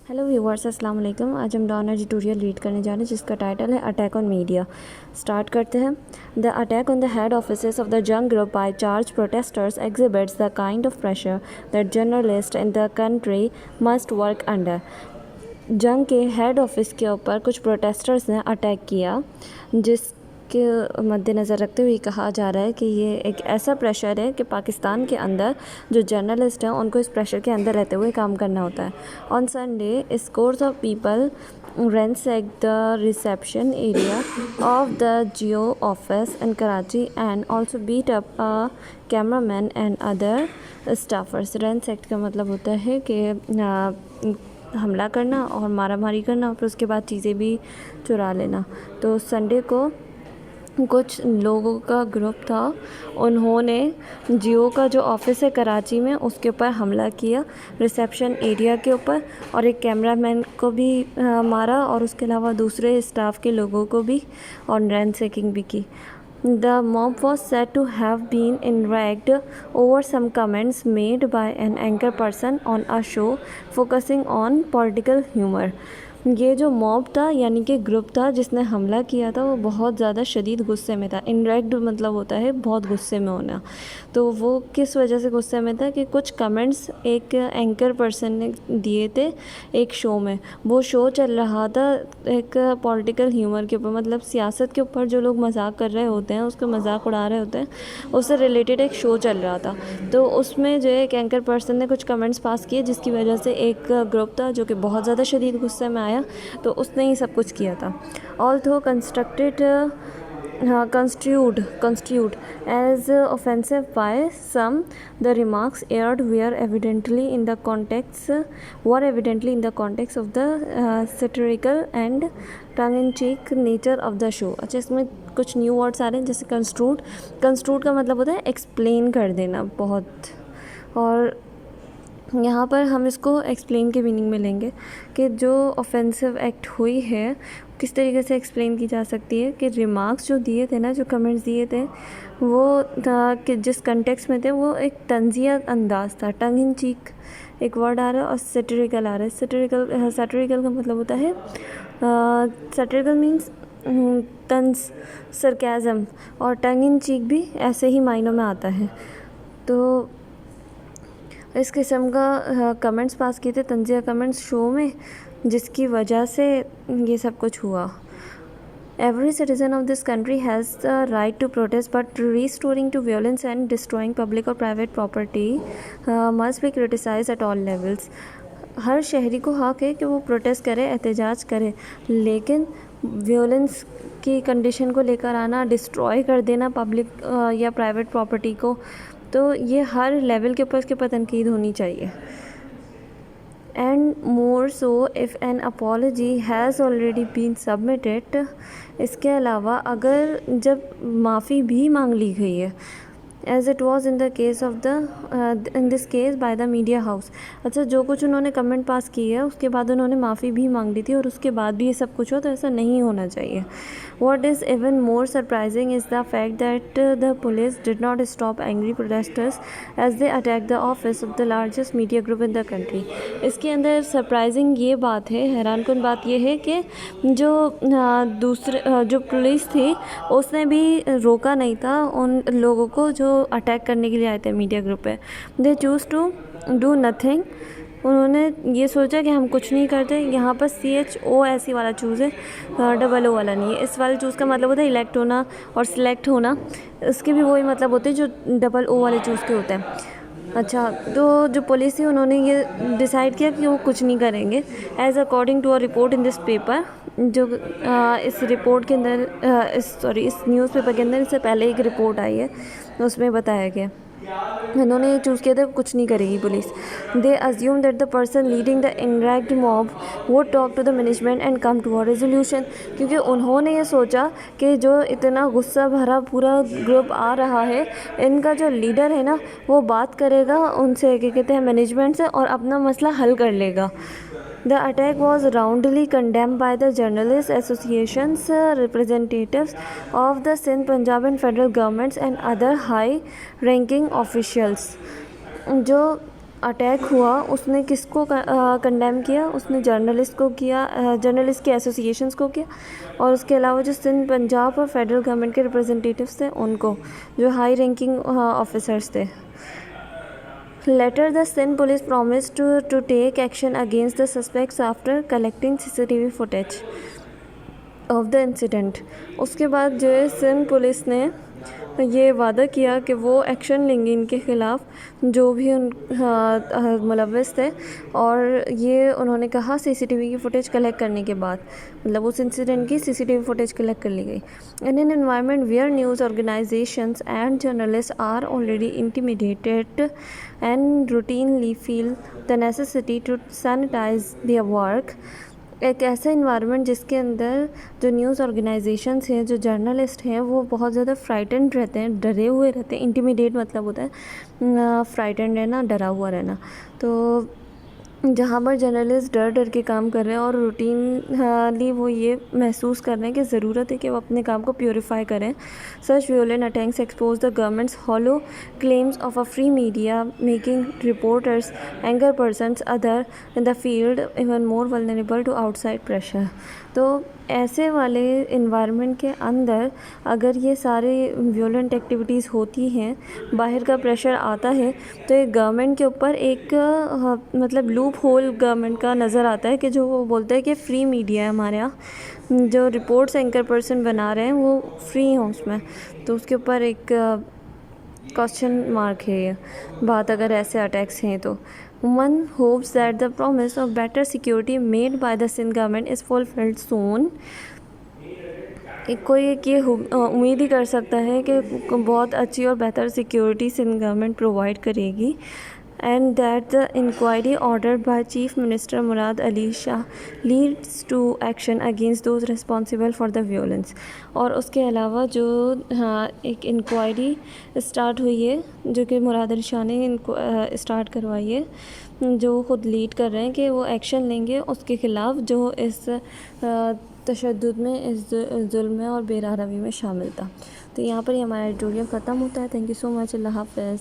Hello viewers, अस्सलाम वालेकुम। आज हम डॉन एडिटोरियल रीड करने जा रहे हैं जिसका टाइटल है अटैक ऑन मीडिया। स्टार्ट करते हैं। The attack on the head offices of the Jang group by charge protesters exhibits the kind of pressure that journalist in the country must work under. Jang के head office के ऊपर कुछ protesters ने attack किया जिसके मद्देनज़र रखते हुए कहा जा रहा है कि ये एक ऐसा प्रेशर है कि पाकिस्तान के अंदर जो जर्नलिस्ट हैं उनको इस प्रेशर के अंदर रहते हुए काम करना होता है। On Sunday scores of people ransacked the reception area of the Jio office in Karachi and also beat up a cameraman and other staffers। ransacked का मतलब होता है कि हमला करना और मारामारी करना और फिर उसके बाद चीज़ें भी चुरा लेना। तो संडे को कुछ लोगों का ग्रुप था, उन्होंने जियो का जो ऑफिस है कराची में उसके ऊपर हमला किया, रिसेप्शन एरिया के ऊपर, और एक कैमरामैन को भी मारा और उसके अलावा दूसरे स्टाफ के लोगों को भी, और रैनसैकिंग भी की। The mob was said to have been enraged over some comments made by an anchor person on a show focusing on political humor। ये जो मॉब था यानी कि ग्रुप था जिसने हमला किया था वो बहुत ज़्यादा शदीद गुस्से में था। इनरेक्ट मतलब होता है बहुत गुस्से में होना। तो वो किस वजह से गुस्से में था कि कुछ कमेंट्स एक एंकर पर्सन ने दिए थे एक शो में। वो शो चल रहा था एक पॉलिटिकल ह्यूमर के ऊपर, मतलब सियासत के ऊपर जो लोग मजाक कर रहे होते हैं, उसका मजाक उड़ा रहे होते हैं, उससे रिलेटेड एक शो चल रहा था। तो उसमें जो है एक एंकर पर्सन ने कुछ कमेंट्स पास किए जिसकी वजह से एक ग्रुप था जो कि बहुत ज़्यादा शदीद गुस्से में आया, तो उसने ही सब कुछ किया था। Although construed as offensive by some, the remarks aired were evidently in the context of the satirical and tongue-in-cheek nature of the show। अच्छा, इसमें कुछ न्यू वर्ड्स आ रहे हैं जैसे कंस्ट्रूड का मतलब होता है एक्सप्लेन कर देना बहुत, और यहाँ पर हम इसको एक्सप्लेन के मीनिंग में लेंगे कि जो ऑफेंसिव एक्ट हुई है किस तरीके से एक्सप्लेन की जा सकती है कि रिमार्क्स जो दिए थे ना, जो कमेंट्स दिए थे, वो था कि जिस कंटेक्स्ट में थे वो एक तंजिया अंदाज था। टंग इन चीक एक वर्ड आ रहा है और सेटरिकल आ रहा है। सेटरिकल का मतलब होता है सेटरिकल मीन्स तंज, सरकाज़म, और टंग इन चीक भी ऐसे ही मायनों में आता है। तो इस किस्म का कमेंट्स पास किए थे, तंजिया कमेंट्स शो में, जिसकी वजह से ये सब कुछ हुआ। Every citizen of this country has the right to protest, but restoring to violence and destroying public or private property must be criticized at all levels। हर शहरी को हक है कि वो प्रोटेस्ट करे, एहतजाज करे, लेकिन वियोलेंस की कंडीशन को लेकर आना, डिस्ट्रॉय कर देना पब्लिक या प्राइवेट प्रॉपर्टी को, तो ये हर लेवल के ऊपर इसके पर तनकीद होनी चाहिए। And more so if an apology has already been submitted. इसके अलावा अगर जब माफ़ी भी मांग ली गई है, as it was in the case of the in this case by the media house. अच्छा, जो कुछ उन्होंने कमेंट पास किए है उसके बाद उन्होंने माफ़ी भी मांग ली थी और उसके बाद भी ये सब कुछ हो, तो ऐसा नहीं होना चाहिए। What is even more surprising is the fact that the police did not stop angry protesters as they attacked the office of the largest media group in the country। इसके अंदर सरप्राइजिंग ये बात है, हैरानकुन बात ये है कि जो पुलिस थी उसने भी रोका नहीं था उन लोगों को जो अटैक करने के लिए आए थे मीडिया ग्रुप पे। They choose to do nothing। उन्होंने ये सोचा कि हम कुछ नहीं करते। यहाँ पर CHOSE वाला चूज़ है, DOO वाला नहीं है। इस वाले चूज़ का मतलब होता है इलेक्ट होना और सिलेक्ट होना, इसके भी वही मतलब होते हैं जो DOO वाले चूज़ के होते हैं। अच्छा, तो जो पुलिस थी उन्होंने ये डिसाइड किया कि वो कुछ नहीं करेंगे। As according to a report in this paper, जो इस रिपोर्ट के अंदर इस न्यूज़पेपर के अंदर इससे पहले एक रिपोर्ट आई है, उसमें बताया गया उन्होंने ये चूज़ किया था कुछ नहीं करेगी police. They assume that the person leading the irate mob would talk to the management and come to a resolution. क्योंकि उन्होंने ये सोचा कि जो इतना गुस्सा भरा पूरा ग्रुप आ रहा है, इनका जो लीडर है ना वो बात करेगा उनसे, क्या कहते हैं, मैनेजमेंट से, और अपना मसला हल कर लेगा। The attack was roundly condemned by the Journalists Association's representatives of the Sindh, Punjab and federal governments and other high-ranking officials। जो अटैक हुआ उसने किसको कंडेम किया, उसने जर्नलिस्ट को किया, जर्नलिस्ट के एसोसिएशंस को किया, और उसके अलावा जो सिंध पंजाब और फेडरल गवर्नमेंट के रिप्रेजेंटेटिव्स थे उनको, जो हाई रैंकिंग ऑफिसर्स थे। Later, the Sindh police promised to take action against the suspects after collecting CCTV footage of the incident. उसके बाद जो है सिंध पुलिस ने ये वादा किया कि वो एक्शन लेंगे इनके ख़िलाफ़ जो भी उन मुलव्वस थे, और ये उन्होंने कहा सीसीटीवी की फ़ुटेज कलेक्ट करने के बाद, मतलब उस इंसिडेंट की सीसीटीवी फ़ुटेज कलेक्ट कर ली गई। In an environment where news organisations and journalist are already intimidated and routinely feel the necessity to sanitize their work, एक ऐसा इन्वायरमेंट जिसके अंदर जो न्यूज़ ऑर्गेनाइजेशंस हैं, जो जर्नलिस्ट हैं, वो बहुत ज़्यादा फ्राइटेंड रहते हैं, डरे हुए रहते हैं। इंटिमिडेट मतलब होता है फ्राइटेंड रहना, डरा हुआ रहना। तो जहाँ पर जर्नलिस्ट डर डर के काम कर रहे हैं और रूटीनली वो ये महसूस कर रहे हैं कि ज़रूरत है कि वो अपने काम को प्योरीफाई करें। Such violent attacks expose the government's hollow claims of a free media, making reporters anchor persons other in the field even more vulnerable to outside pressure. तो ऐसे वाले इन्वायरमेंट के अंदर अगर ये सारे वियोलेंट एक्टिविटीज़ होती हैं, बाहर का प्रेशर आता है, तो एक गवर्नमेंट के ऊपर एक मतलब लूप होल गवर्नमेंट का नज़र आता है कि जो वो बोलता है कि फ्री मीडिया है हमारे यहाँ, जो रिपोर्ट्स एंकर पर्सन बना रहे हैं वो फ्री हों उसमें, तो उसके ऊपर एक क्वेश्चन मार्क है ये बात अगर ऐसे अटैक्स हैं तो। One hopes that the promise of better security made by the Sindh government is fulfilled soon. कोई एक ये उम्मीद ही कर सकता है कि बहुत अच्छी और बेहतर सिक्योरिटी सिंध गवर्नमेंट प्रोवाइड करेगी, and that the inquiry ordered by Chief Minister Murad Ali Shah leads to action against those responsible for the violence. और उसके अलावा जो एक इंक्वायरी स्टार्ट हुई है जो कि मुराद अली शाह ने इनको स्टार्ट करवाई है, जो ख़ुद लीड कर रहे हैं कि वो एक्शन लेंगे उसके ख़िलाफ़ जो इस तशद्दुद में, इस जुल्म में और बेरहमी में शामिल था। तो यहाँ पर ही हमारा एडिटोरियल ख़त्म होता है। Thank you so much. अल्लाह हाफ़िज़।